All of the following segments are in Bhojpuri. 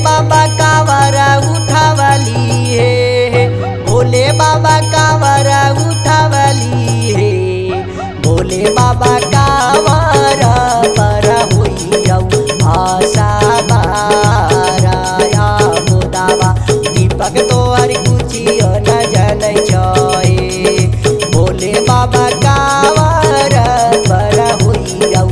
बाबा कावरा उठावली है, भोले बाबा कावरा उठावली है। भोले बाबा कावरा पर होइयौ आशा बाराया गोदावा दीपक तोहर कुछियो न जनै छै। भोले बाबा कावरा पर होइयौ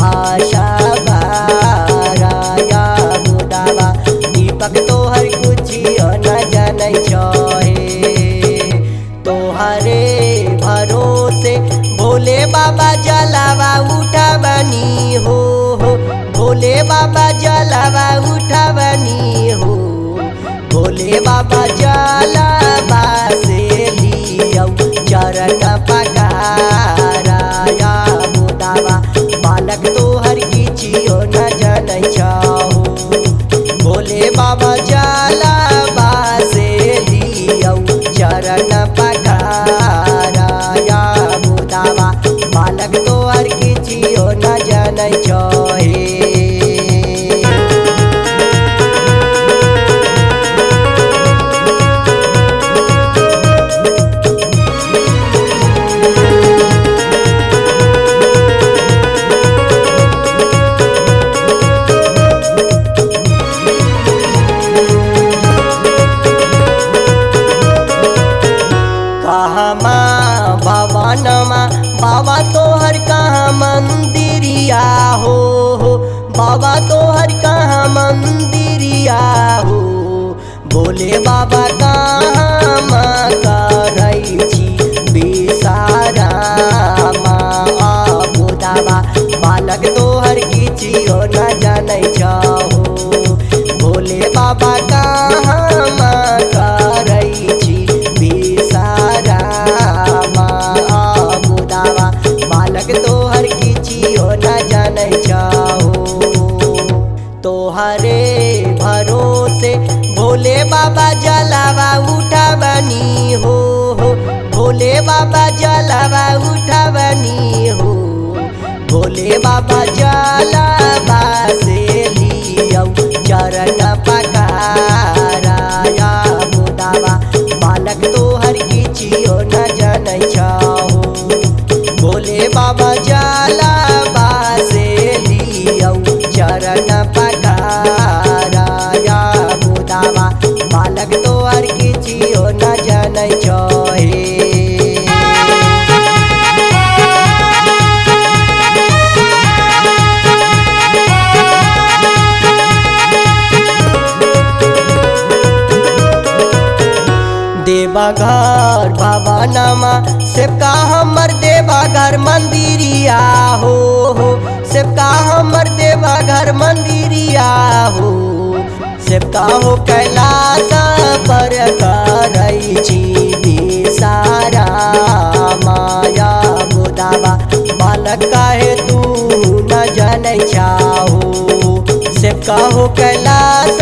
आशा बाराया गोदावा दीपक तोहर कुछियो न जनै छै। तोहरे भरोसे भोले बाबा जलावा उठावनी हो, भोले बाबा जलावा उठावनी हो। भोले बाबा जलावा से लियौ चरण पखाराया गोदावा बालक तोहर किछियो न जनै छहो। भोले बाबा जलावा से लियौ चरण पखाराया गोदावा बालक तोहर किछियो न जनै छै। भवनमा बाबा तोहर कहाँ मंदिरिया हो, बाबा तोहर कहाँ मंदिरिया हो। भोले बाबा कहाँ करै छी बिसारामा गोदावा बालक तोहर किछियो न जनै छहो। भोले बाबा कहाँ करै छी बिसारामा गोदावा बालक तोहर किछियो न जनै छहो। तोहरे भरोसे भोले बाबा जलावा उठावनी हो, भोले बाबा जलावा उठावनी हो। भोले बाबा जलावा से लियौ चरण पखाराया गोदावा बालक तोहर किछियो न जनै छहो। भोले बाबा जलावा से लियौ चरण पखाराया गोदावा बालक तोहर किछियो न जनै छै। देवाघर भवनमा सेवका हमर देवाघर मंदिरिया हो, सेवका हमर देवाघर मंदिरिया हो। सेवका हो कैलाश पर करै छी बिसारा माया गोदावा बालक काहे तू न जनै छहो। सेवका हो कैलाश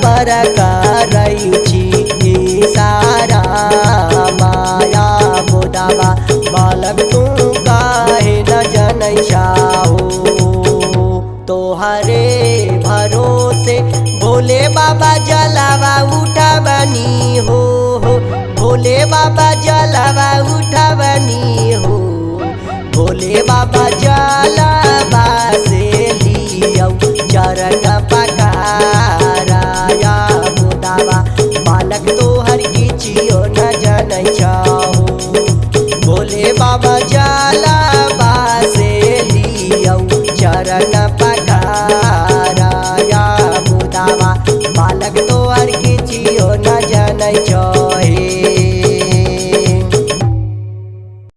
पर करै छी बिसारा माया गोदावा बालक तू काहे न जनै छहो। तोहरे भरोसे भोले बाबा जलावा उठावनी हो, भोले बाबा जलावा उठावनी हो। भोले बाबा जलावा से लियौ चरण